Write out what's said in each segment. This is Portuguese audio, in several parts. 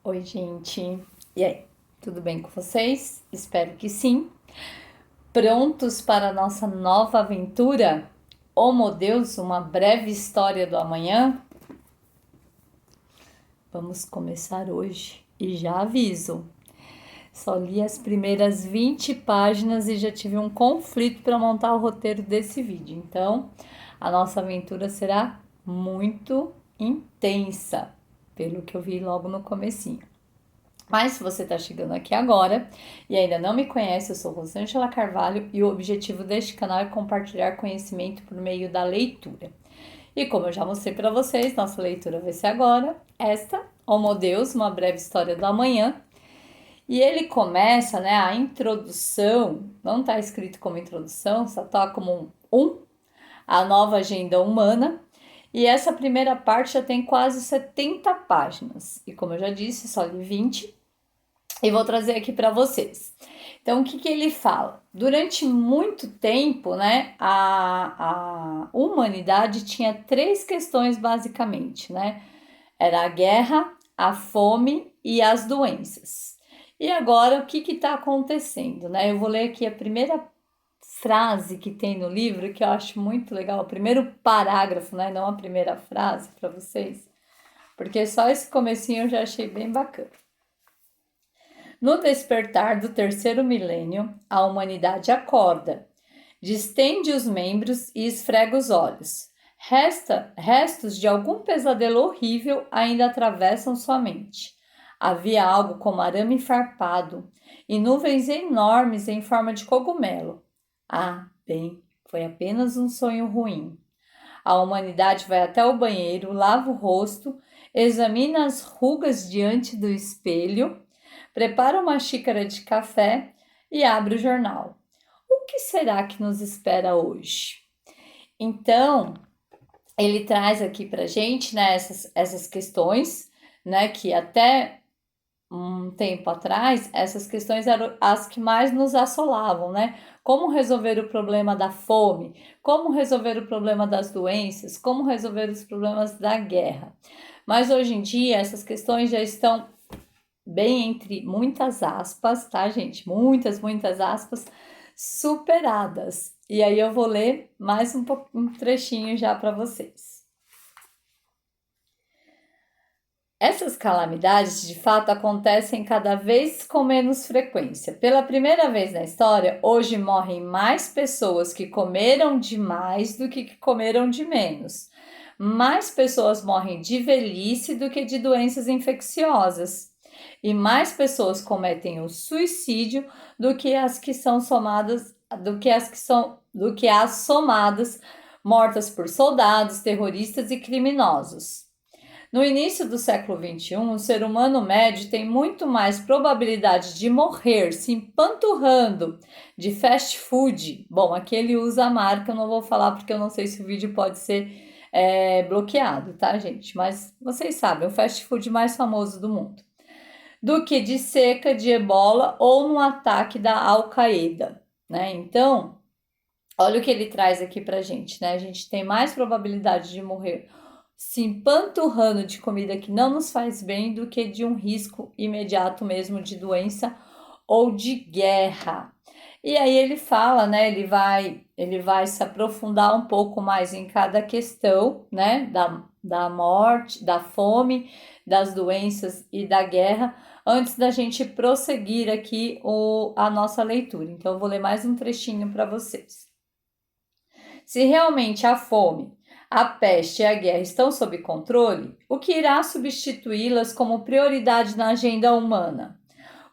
Oi, gente. E aí, tudo bem com vocês? Espero que sim. Prontos para a nossa nova aventura? Homo Deus, uma breve história do amanhã? Vamos começar hoje. E já aviso, só li as primeiras 20 páginas e já tive um conflito para montar o roteiro desse vídeo. Então, a nossa aventura será muito intensa, pelo que eu vi logo no comecinho. Mas se você está chegando aqui agora e ainda não me conhece, eu sou Rosângela Carvalho e o objetivo deste canal é compartilhar conhecimento por meio da leitura. E como eu já mostrei para vocês, nossa leitura vai ser agora esta, Homo Deus, uma breve história do amanhã. E ele começa, né, a introdução, não está escrito como introdução, só está como a nova agenda humana. E essa primeira parte já tem quase 70 páginas. E como eu já disse, só li 20 e vou trazer aqui para vocês. Então, o que ele fala? Durante muito tempo, né, a humanidade tinha três questões basicamente, né? Era a guerra, a fome e as doenças. E agora, o que está acontecendo, né? Eu vou ler aqui a primeira frase que tem no livro, que eu acho muito legal, o primeiro parágrafo, né? Não a primeira frase para vocês, porque só esse comecinho eu já achei bem bacana. No despertar do terceiro milênio, a humanidade acorda, distende os membros e esfrega os olhos. Restos de algum pesadelo horrível ainda atravessam sua mente. Havia algo como arame farpado e nuvens enormes em forma de cogumelo. Ah, bem, foi apenas um sonho ruim. A humanidade vai até o banheiro, lava o rosto, examina as rugas diante do espelho, prepara uma xícara de café e abre o jornal. O que será que nos espera hoje? Então, ele traz aqui para gente, né, essas questões, né, que até um tempo atrás, essas questões eram as que mais nos assolavam, né? Como resolver o problema da fome, como resolver o problema das doenças, como resolver os problemas da guerra. Mas hoje em dia, essas questões já estão bem entre muitas aspas, tá, gente? Muitas aspas, superadas. E aí eu vou ler mais um trechinho já para vocês. Essas calamidades, de fato, acontecem cada vez com menos frequência. Pela primeira vez na história, hoje morrem mais pessoas que comeram demais do que comeram de menos. Mais pessoas morrem de velhice do que de doenças infecciosas. E mais pessoas cometem o suicídio do que as que são somadas, do que as somadas mortas por soldados, terroristas e criminosos. No início do século XXI, o ser humano médio tem muito mais probabilidade de morrer se empanturrando de fast food. Bom, aqui ele usa a marca, eu não vou falar porque eu não sei se o vídeo pode ser bloqueado, tá, gente? Mas vocês sabem, o fast food mais famoso do mundo. Do que de seca, de ebola ou no ataque da Al-Qaeda, né? Então, olha o que ele traz aqui pra gente, né? A gente tem mais probabilidade de morrer se empanturrando de comida que não nos faz bem do que de um risco imediato mesmo de doença ou de guerra. E aí ele fala, né? Ele vai se aprofundar um pouco mais em cada questão, né? Da morte, da fome, das doenças e da guerra, antes da gente prosseguir aqui a nossa leitura. Então, eu vou ler mais um trechinho para vocês. Se realmente a fome, a peste e a guerra estão sob controle, o que irá substituí-las como prioridade na agenda humana?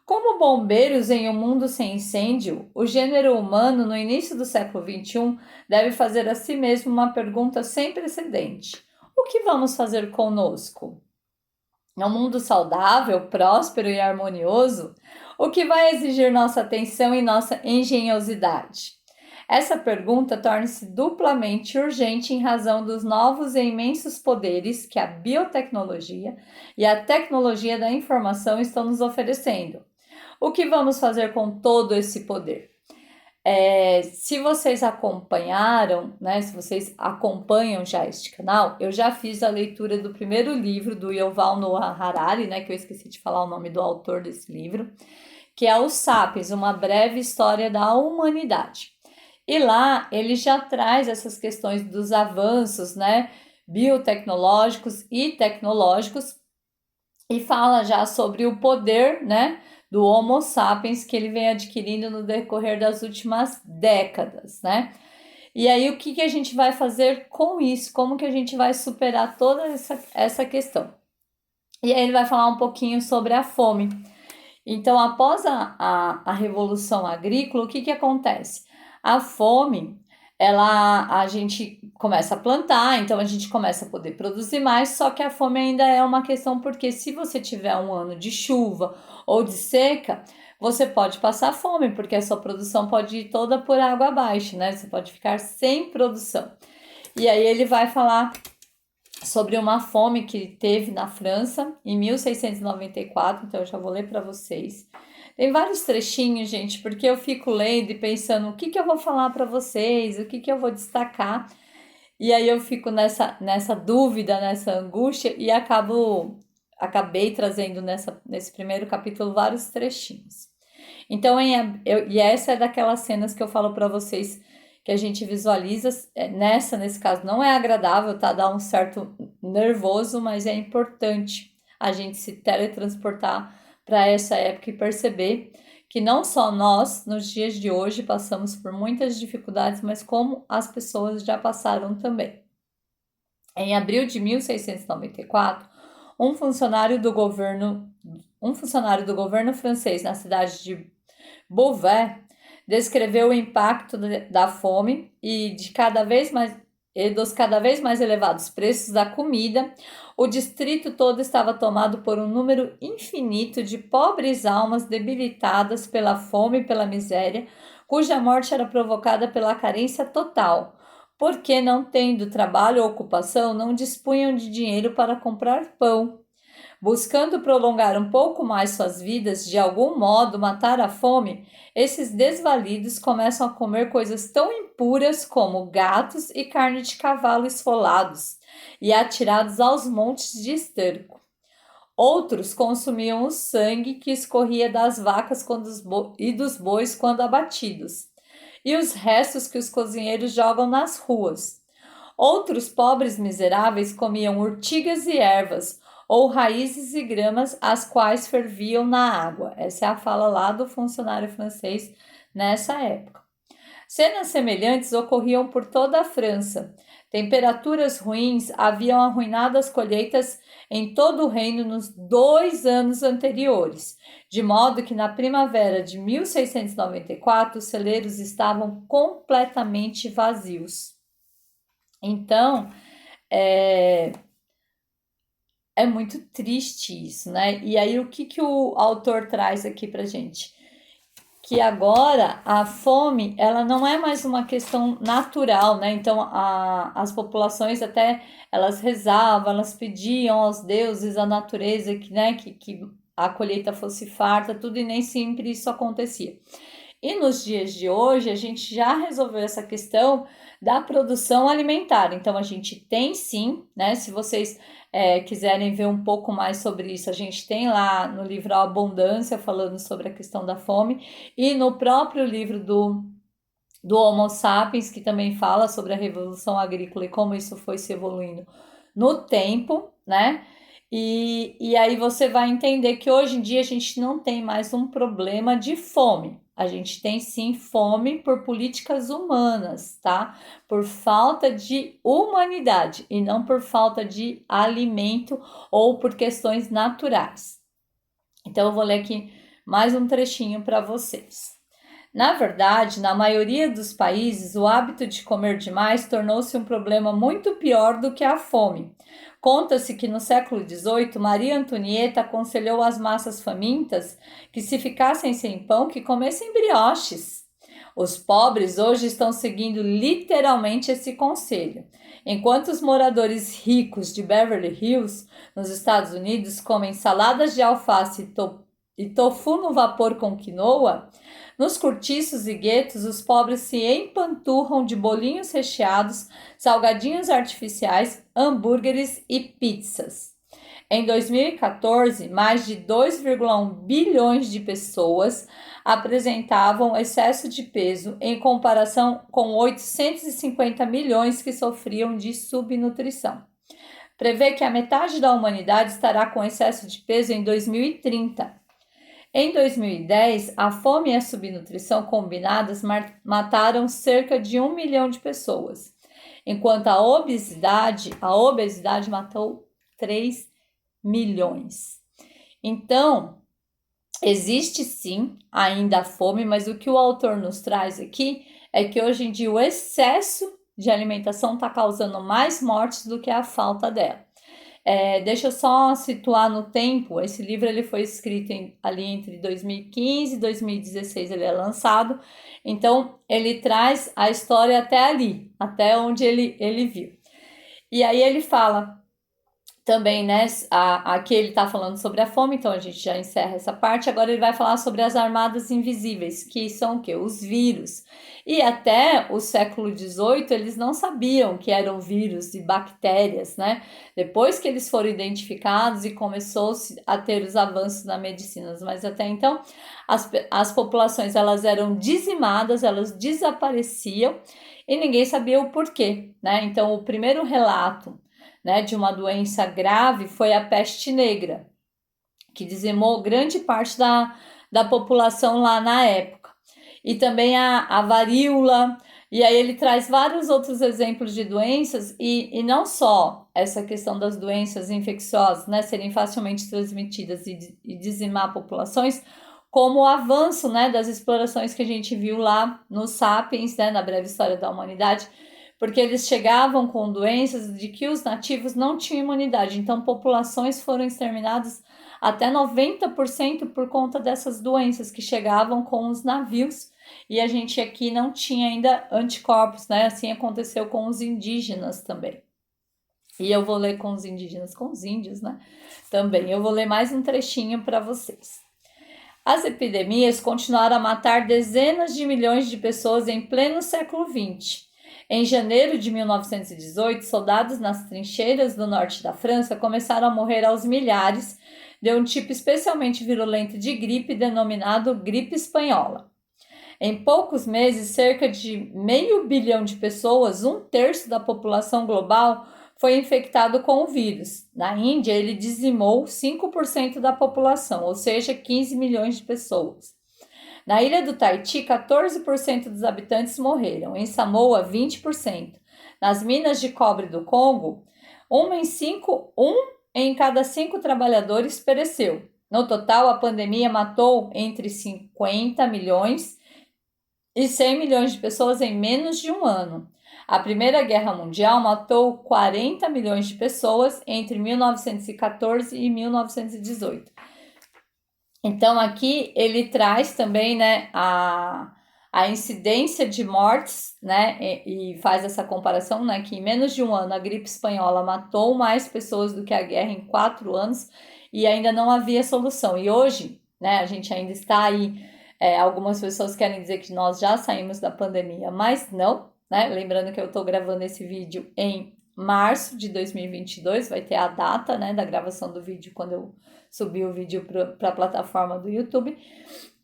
Como bombeiros em um mundo sem incêndio, o gênero humano, no início do século XXI, deve fazer a si mesmo uma pergunta sem precedente: o que vamos fazer conosco? É um mundo saudável, próspero e harmonioso? O que vai exigir nossa atenção e nossa engenhosidade? Essa pergunta torna-se duplamente urgente em razão dos novos e imensos poderes que a biotecnologia e a tecnologia da informação estão nos oferecendo. O que vamos fazer com todo esse poder? Se vocês acompanharam, né, se vocês acompanham já este canal, eu já fiz a leitura do primeiro livro do Yuval Noah Harari, né, que eu esqueci de falar o nome do autor desse livro, que é o Sapiens, uma breve história da humanidade. E lá ele já traz essas questões dos avanços, né, biotecnológicos e tecnológicos, e fala já sobre o poder, né, do Homo sapiens que ele vem adquirindo no decorrer das últimas décadas, né? E aí o que a gente vai fazer com isso? Como que a gente vai superar toda essa questão? E aí ele vai falar um pouquinho sobre a fome. Então, após a Revolução Agrícola, o que acontece? A fome, a gente começa a plantar, então a gente começa a poder produzir mais, só que a fome ainda é uma questão, porque se você tiver um ano de chuva ou de seca, você pode passar fome, porque a sua produção pode ir toda por água abaixo, né? Você pode ficar sem produção. E aí ele vai falar sobre uma fome que teve na França em 1694, então eu já vou ler para vocês. Tem vários trechinhos, gente, porque eu fico lendo e pensando o que eu vou falar para vocês, o que eu vou destacar. E aí eu fico nessa dúvida, nessa angústia e acabei trazendo nesse primeiro capítulo vários trechinhos. Então, e essa é daquelas cenas que eu falo para vocês que a gente visualiza, nesse caso não é agradável, tá? Dá um certo nervoso, mas é importante a gente se teletransportar para essa época e perceber que não só nós, nos dias de hoje, passamos por muitas dificuldades, mas como as pessoas já passaram também. Em abril de 1694, um funcionário do governo francês na cidade de Beauvais descreveu o impacto da fome e dos cada vez mais elevados preços da comida. O distrito todo estava tomado por um número infinito de pobres almas debilitadas pela fome e pela miséria, cuja morte era provocada pela carência total, porque, não tendo trabalho ou ocupação, não dispunham de dinheiro para comprar pão. Buscando prolongar um pouco mais suas vidas, de algum modo matar a fome, esses desvalidos começam a comer coisas tão impuras como gatos e carne de cavalo esfolados e atirados aos montes de esterco. Outros consumiam o sangue que escorria das vacas e dos bois quando abatidos, e os restos que os cozinheiros jogam nas ruas. Outros pobres miseráveis comiam urtigas e ervas, ou raízes e gramas, as quais ferviam na água. Essa é a fala lá do funcionário francês nessa época. Cenas semelhantes ocorriam por toda a França. Temperaturas ruins haviam arruinado as colheitas em todo o reino nos 2 anos anteriores, de modo que na primavera de 1694 os celeiros estavam completamente vazios. Então, é muito triste isso, né? E aí, o que o autor traz aqui pra gente? Que agora a fome, ela não é mais uma questão natural, né? Então, as populações até, elas rezavam, elas pediam aos deuses, à natureza, que a colheita fosse farta, tudo, e nem sempre isso acontecia. E nos dias de hoje, a gente já resolveu essa questão da produção alimentar. Então, a gente tem sim, né? Se vocês quiserem ver um pouco mais sobre isso, a gente tem lá no livro A Abundância, falando sobre a questão da fome, e no próprio livro do Homo Sapiens, que também fala sobre a Revolução Agrícola e como isso foi se evoluindo no tempo, né? E aí você vai entender que hoje em dia a gente não tem mais um problema de fome. A gente tem sim fome por políticas humanas, tá? Por falta de humanidade e não por falta de alimento ou por questões naturais. Então eu vou ler aqui mais um trechinho para vocês. Na verdade, na maioria dos países, o hábito de comer demais tornou-se um problema muito pior do que a fome. Conta-se que no século XVIII, Maria Antonieta aconselhou as massas famintas que, se ficassem sem pão, que comessem brioches. Os pobres hoje estão seguindo literalmente esse conselho. Enquanto os moradores ricos de Beverly Hills, nos Estados Unidos, comem saladas de alface e tofu no vapor com quinoa, nos cortiços e guetos os pobres se empanturram de bolinhos recheados, salgadinhos artificiais, hambúrgueres e pizzas. Em 2014, mais de 2,1 bilhões de pessoas apresentavam excesso de peso em comparação com 850 milhões que sofriam de subnutrição. Prevê que a metade da humanidade estará com excesso de peso em 2030. Em 2010, a fome e a subnutrição combinadas mataram cerca de 1 milhão de pessoas, enquanto a obesidade matou 3 milhões. Então, existe sim ainda a fome, mas o que o autor nos traz aqui é que hoje em dia o excesso de alimentação está causando mais mortes do que a falta dela. Deixa eu só situar no tempo, esse livro ele foi escrito ali entre 2015 e 2016 ele é lançado, então ele traz a história até ali, até onde ele viu. E aí ele fala também, né, aqui ele está falando sobre a fome, então a gente já encerra essa parte. Agora ele vai falar sobre as armadas invisíveis, que são o quê? Os vírus. E até o século XVIII eles não sabiam que eram vírus e bactérias, né? Depois que eles foram identificados e começou-se a ter os avanços na medicina, mas até então as populações elas eram dizimadas, elas desapareciam e ninguém sabia o porquê, né? Então o primeiro relato, né, de uma doença grave foi a peste negra, que dizimou grande parte da população lá na época. E também a varíola, e aí ele traz vários outros exemplos de doenças, e não só essa questão das doenças infecciosas, né, serem facilmente transmitidas e dizimar populações, como o avanço, né, das explorações que a gente viu lá no Sapiens, né, na breve história da humanidade, porque eles chegavam com doenças de que os nativos não tinham imunidade. Então, populações foram exterminadas até 90% por conta dessas doenças que chegavam com os navios e a gente aqui não tinha ainda anticorpos, né? Assim aconteceu com os indígenas também. E eu vou ler com os indígenas, com os índios, né? Também. Eu vou ler mais um trechinho para vocês. As epidemias continuaram a matar dezenas de milhões de pessoas em pleno século XX. Em janeiro de 1918, soldados nas trincheiras do norte da França começaram a morrer aos milhares de um tipo especialmente virulento de gripe denominado gripe espanhola. Em poucos meses, cerca de 500 milhão de pessoas, 1/3 da população global, foi infectado com o vírus. Na Índia, ele dizimou 5% da população, ou seja, 15 milhões de pessoas. Na ilha do Tahiti, 14% dos habitantes morreram. Em Samoa, 20%. Nas minas de cobre do Congo, 1 em cada 5 trabalhadores pereceu. No total, a pandemia matou entre 50 milhões e 100 milhões de pessoas em menos de um ano. A Primeira Guerra Mundial matou 40 milhões de pessoas entre 1914 e 1918. Então, aqui ele traz também, né, a incidência de mortes, né, e faz essa comparação, né, que em menos de um ano a gripe espanhola matou mais pessoas do que a guerra em 4 anos e ainda não havia solução. E hoje, né, a gente ainda está aí, algumas pessoas querem dizer que nós já saímos da pandemia, mas não, né, lembrando que eu estou gravando esse vídeo em março de 2022, vai ter a data, né, da gravação do vídeo quando eu subir o vídeo para a plataforma do YouTube,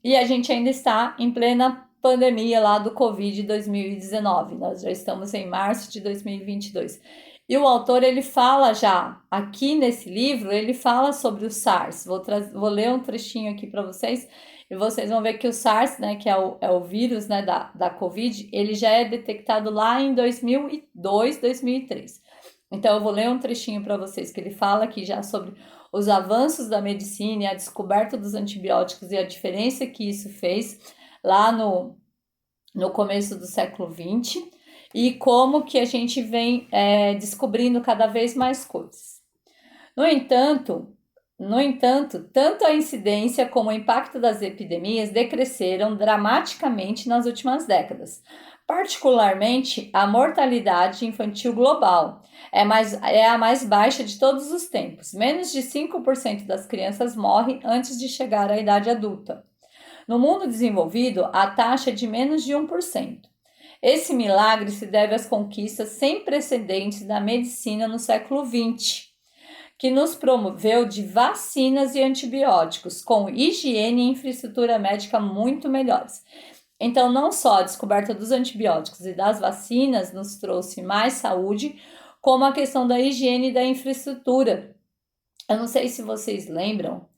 e a gente ainda está em plena pandemia lá do Covid 2019, nós já estamos em março de 2022. E o autor, ele fala já, aqui nesse livro, ele fala sobre o SARS, vou ler um trechinho aqui para vocês, e vocês vão ver que o SARS, né, que é o vírus, né, da Covid, ele já é detectado lá em 2002, 2003. Então, eu vou ler um trechinho para vocês, que ele fala aqui já sobre os avanços da medicina e a descoberta dos antibióticos e a diferença que isso fez lá no começo do século XX e como que a gente vem descobrindo cada vez mais coisas. No entanto, No entanto, tanto a incidência como o impacto das epidemias decresceram dramaticamente nas últimas décadas. Particularmente, a mortalidade infantil global é a mais baixa de todos os tempos. Menos de 5% das crianças morrem antes de chegar à idade adulta. No mundo desenvolvido, a taxa é de menos de 1%. Esse milagre se deve às conquistas sem precedentes da medicina no século XX, que nos promoveu de vacinas e antibióticos, com higiene e infraestrutura médica muito melhores. Então, não só a descoberta dos antibióticos e das vacinas nos trouxe mais saúde, como a questão da higiene e da infraestrutura. Eu não sei se vocês lembram,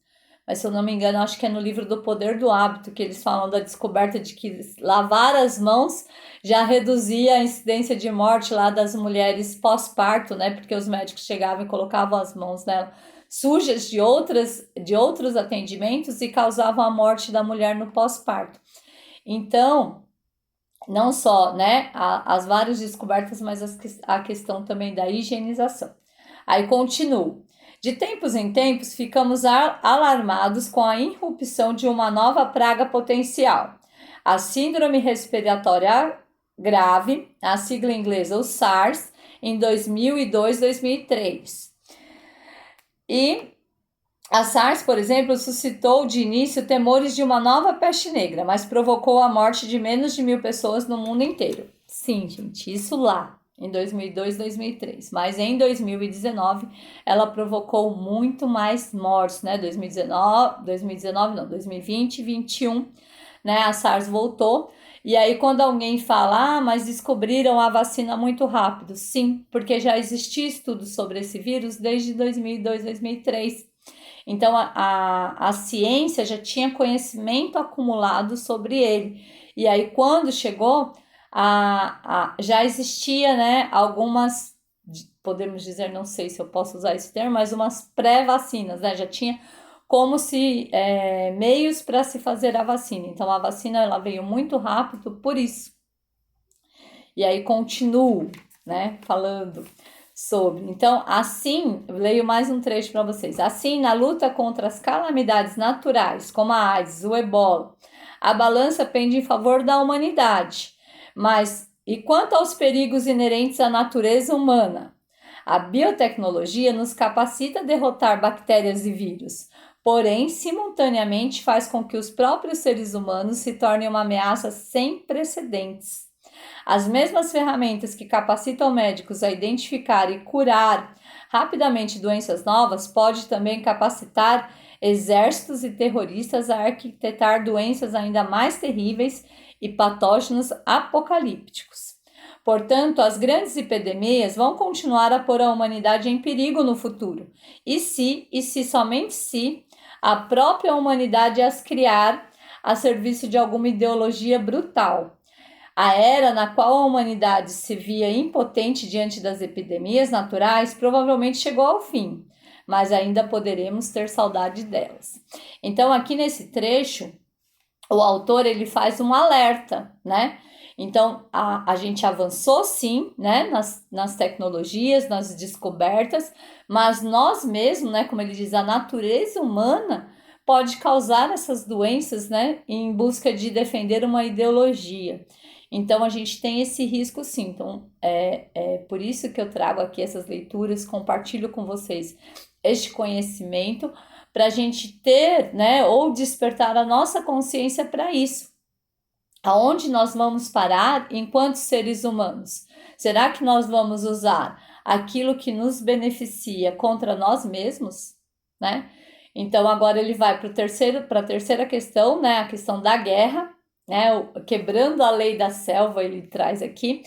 mas se eu não me engano, acho que é no livro do Poder do Hábito que eles falam da descoberta de que lavar as mãos já reduzia a incidência de morte lá das mulheres pós-parto, né? Porque os médicos chegavam e colocavam as mãos nela sujas de outros atendimentos e causavam a morte da mulher no pós-parto. Então, não só, né, as várias descobertas, mas a questão também da higienização. Aí continuo. De tempos em tempos, ficamos alarmados com a irrupção de uma nova praga potencial, a Síndrome Respiratória Grave, a sigla inglesa o SARS, em 2002-2003. E a SARS, por exemplo, suscitou de início temores de uma nova peste negra, mas provocou a morte de menos de 1.000 pessoas no mundo inteiro. Sim, gente, isso lá em 2002, 2003. Mas em 2019, ela provocou muito mais mortes, né? 2019 não, 2020, 2021, né? A SARS voltou. E aí, quando alguém fala, mas descobriram a vacina muito rápido. Sim, porque já existia estudos sobre esse vírus desde 2002, 2003. Então, a ciência já tinha conhecimento acumulado sobre ele. E aí, quando chegou, já existia, né, algumas, podemos dizer, não sei se eu posso usar esse termo, mas umas pré-vacinas, né? Já tinha como se meios para se fazer a vacina. Então, a vacina ela veio muito rápido por isso. E aí, continuo, né, falando sobre. Então, assim, eu leio mais um trecho para vocês. Assim, na luta contra as calamidades naturais, como a AIDS, o ebola, a balança pende em favor da humanidade. Mas, e quanto aos perigos inerentes à natureza humana? A biotecnologia nos capacita a derrotar bactérias e vírus, porém, simultaneamente faz com que os próprios seres humanos se tornem uma ameaça sem precedentes. As mesmas ferramentas que capacitam médicos a identificar e curar rapidamente doenças novas pode também capacitar exércitos e terroristas a arquitetar doenças ainda mais terríveis e patógenos apocalípticos. Portanto, as grandes epidemias vão continuar a pôr a humanidade em perigo no futuro. E se somente se a própria humanidade as criar a serviço de alguma ideologia brutal. A era na qual a humanidade se via impotente diante das epidemias naturais provavelmente chegou ao fim, mas ainda poderemos ter saudade delas. Então, aqui nesse trecho, o autor ele faz um alerta, né? Então, a gente avançou sim, né, nas tecnologias, nas descobertas, mas nós mesmos, né, como ele diz, a natureza humana pode causar essas doenças, né, em busca de defender uma ideologia. Então, a gente tem esse risco sim. Então, é por isso que eu trago aqui essas leituras, compartilho com vocês este conhecimento, para a gente ter, né, ou despertar a nossa consciência para isso. Aonde nós vamos parar enquanto seres humanos? Será que nós vamos usar aquilo que nos beneficia contra nós mesmos, né? Então agora ele vai para a terceira questão, né? A questão da guerra, né? Quebrando a lei da selva, ele traz aqui,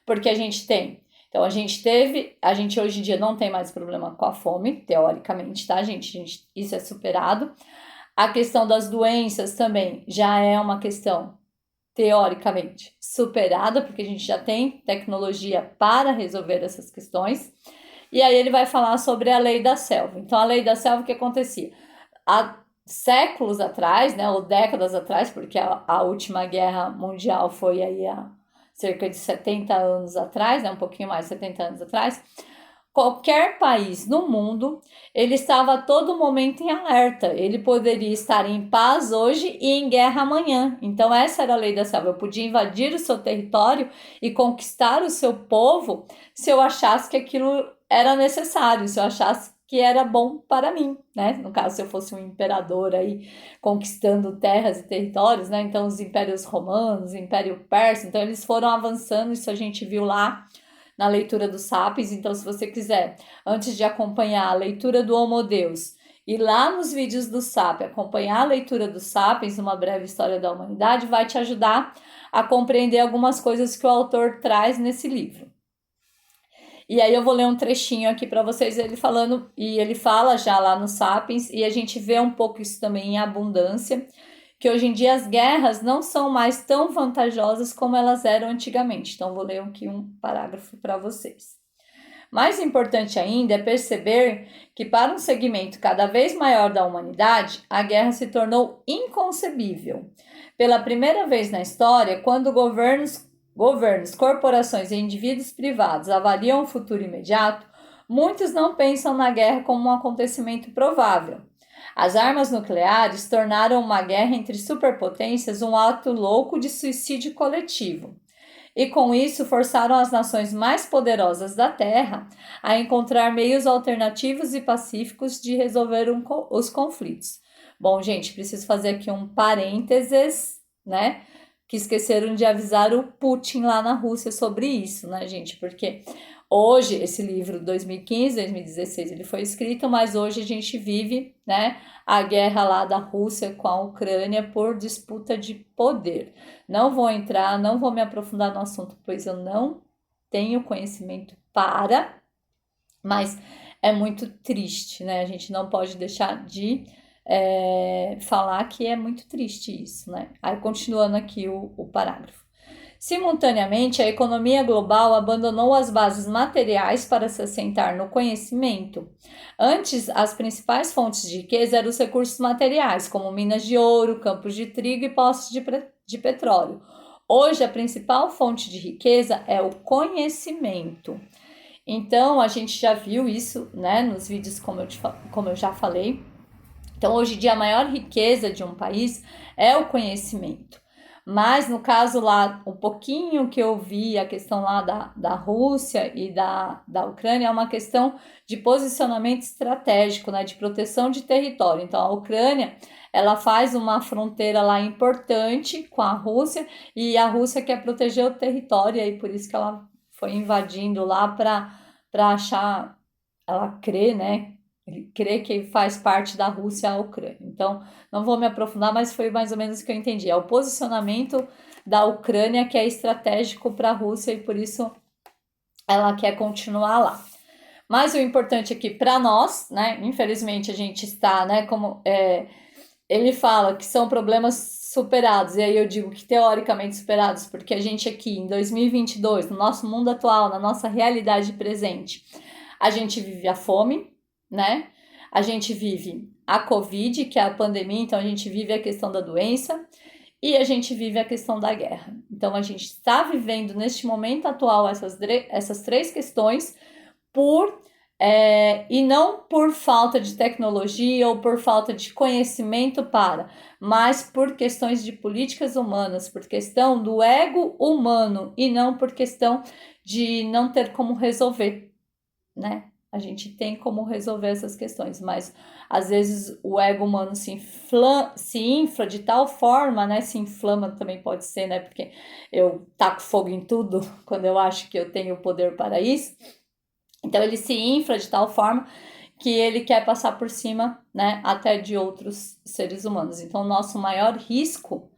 porque a gente tem. Então a gente hoje em dia não tem mais problema com a fome, teoricamente, tá, gente? Isso é superado. A questão das doenças também já é uma questão teoricamente superada, porque a gente já tem tecnologia para resolver essas questões. E aí ele vai falar sobre a lei da selva. Então, a lei da selva, o que acontecia? Há séculos atrás, né, ou décadas atrás, porque a última guerra mundial foi aí há cerca de 70 anos atrás, né, um pouquinho mais de 70 anos atrás, qualquer país no mundo, ele estava a todo momento em alerta. Ele poderia estar em paz hoje e em guerra amanhã. Então, essa era a lei da selva. Eu podia invadir o seu território e conquistar o seu povo se eu achasse que aquilo era necessário, se eu achasse que era bom para mim, né? No caso, se eu fosse um imperador aí conquistando terras e territórios, né? Então, os impérios romanos, o império persa, então eles foram avançando, isso a gente viu lá na leitura dos Sapiens. Então, se você quiser, antes de acompanhar a leitura do Homo Deus, e lá nos vídeos do Sapiens, acompanhar a leitura dos Sapiens, uma breve história da humanidade, vai te ajudar a compreender algumas coisas que o autor traz nesse livro. E aí eu vou ler um trechinho aqui para vocês, ele falando, e ele fala já lá no Sapiens, e a gente vê um pouco isso também em Abundância, que hoje em dia as guerras não são mais tão vantajosas como elas eram antigamente. Então vou ler aqui um parágrafo para vocês. Mais importante ainda é perceber que para um segmento cada vez maior da humanidade, a guerra se tornou inconcebível. Pela primeira vez na história, quando governos, corporações e indivíduos privados avaliam o futuro imediato, muitos não pensam na guerra como um acontecimento provável. As armas nucleares tornaram uma guerra entre superpotências um ato louco de suicídio coletivo. E com isso forçaram as nações mais poderosas da Terra a encontrar meios alternativos e pacíficos de resolver os conflitos. Bom, gente, preciso fazer aqui um parênteses, né? Que esqueceram de avisar o Putin lá na Rússia sobre isso, né, gente? Porque hoje, esse livro, 2015, 2016, ele foi escrito, mas hoje a gente vive, né, a guerra lá da Rússia com a Ucrânia por disputa de poder. Não vou entrar, não vou me aprofundar no assunto, pois eu não tenho conhecimento mas é muito triste, né? A gente não pode deixar de falar que é muito triste isso, né? Aí, continuando aqui o parágrafo. Simultaneamente, a economia global abandonou as bases materiais para se assentar no conhecimento. Antes, as principais fontes de riqueza eram os recursos materiais, como minas de ouro, campos de trigo e poços de petróleo. Hoje, a principal fonte de riqueza é o conhecimento. Então, a gente já viu isso, né, nos vídeos, como eu já falei. Então, hoje em dia, a maior riqueza de um país é o conhecimento. Mas, no caso lá, um pouquinho que eu vi, a questão lá da Rússia e da Ucrânia, é uma questão de posicionamento estratégico, né, de proteção de território. Então, a Ucrânia, ela faz uma fronteira lá importante com a Rússia, e a Rússia quer proteger o território, e por isso que ela foi invadindo lá para achar, ela crê, né, ele crê que faz parte da Rússia a Ucrânia. Então, não vou me aprofundar, mas foi mais ou menos o que eu entendi. É o posicionamento da Ucrânia que é estratégico para a Rússia e por isso ela quer continuar lá. Mas o importante aqui para nós, né? Infelizmente a gente está, né? Como ele fala que são problemas superados, e aí eu digo que teoricamente superados, porque a gente aqui em 2022, no nosso mundo atual, na nossa realidade presente, a gente vive a fome, né? A gente vive a Covid, que é a pandemia, então a gente vive a questão da doença e a gente vive a questão da guerra. Então a gente está vivendo neste momento atual essas três questões e não por falta de tecnologia ou por falta de conhecimento mas por questões de políticas humanas, por questão do ego humano e não por questão de não ter como resolver, né? A gente tem como resolver essas questões, mas às vezes o ego humano se infla de tal forma, né? Se inflama também pode ser, né? Porque eu taco fogo em tudo quando eu acho que eu tenho poder para isso. Então ele se infla de tal forma que ele quer passar por cima, né? Até de outros seres humanos. Então o nosso maior risco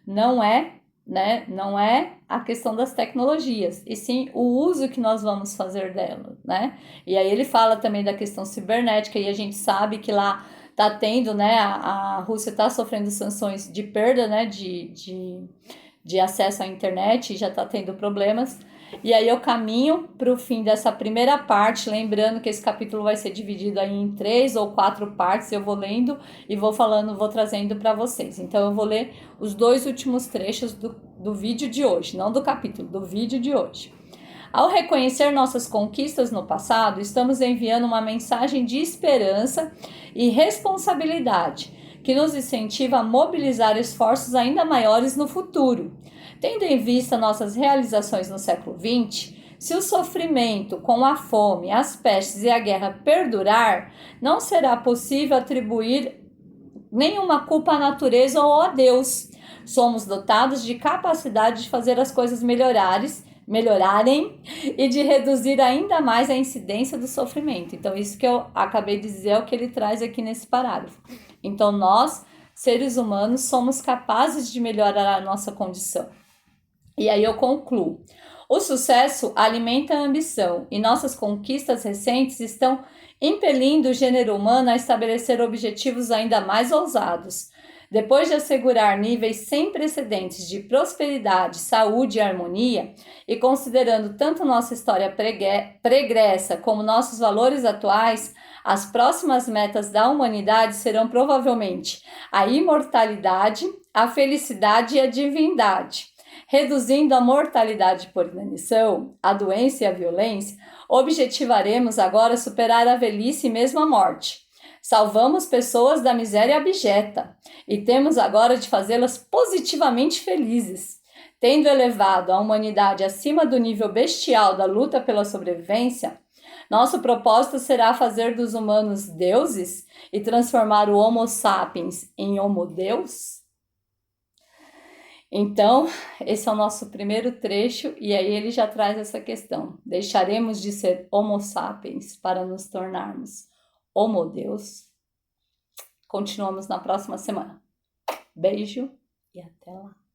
não é, né, não é a questão das tecnologias, e sim o uso que nós vamos fazer delas, né? E aí ele fala também da questão cibernética, e a gente sabe que lá tá tendo, né, a Rússia tá sofrendo sanções de perda, né, de acesso à internet, e já tá tendo problemas. E aí eu caminho para o fim dessa primeira parte, lembrando que esse capítulo vai ser dividido aí em 3 ou 4 partes, eu vou lendo e vou trazendo para vocês. Então eu vou ler os 2 últimos trechos do vídeo de hoje, não do capítulo, do vídeo de hoje. Ao reconhecer nossas conquistas no passado, estamos enviando uma mensagem de esperança e responsabilidade, que nos incentiva a mobilizar esforços ainda maiores no futuro. Tendo em vista nossas realizações no século XX, se o sofrimento com a fome, as pestes e a guerra perdurar, não será possível atribuir nenhuma culpa à natureza ou a Deus. Somos dotados de capacidade de fazer as coisas melhorarem e de reduzir ainda mais a incidência do sofrimento. Então, isso que eu acabei de dizer é o que ele traz aqui nesse parágrafo. Então, nós, seres humanos, somos capazes de melhorar a nossa condição. E aí eu concluo. O sucesso alimenta a ambição e nossas conquistas recentes estão impelindo o gênero humano a estabelecer objetivos ainda mais ousados. Depois de assegurar níveis sem precedentes de prosperidade, saúde e harmonia, e considerando tanto nossa história pregressa como nossos valores atuais, as próximas metas da humanidade serão provavelmente a imortalidade, a felicidade e a divindade. Reduzindo a mortalidade por inanição, a doença e a violência, objetivaremos agora superar a velhice e mesmo a morte. Salvamos pessoas da miséria abjeta e temos agora de fazê-las positivamente felizes. Tendo elevado a humanidade acima do nível bestial da luta pela sobrevivência, nosso propósito será fazer dos humanos deuses e transformar o Homo sapiens em Homo Deus? Então, esse é o nosso primeiro trecho, e aí ele já traz essa questão. Deixaremos de ser Homo sapiens para nos tornarmos Homo Deus? Continuamos na próxima semana. Beijo e até lá!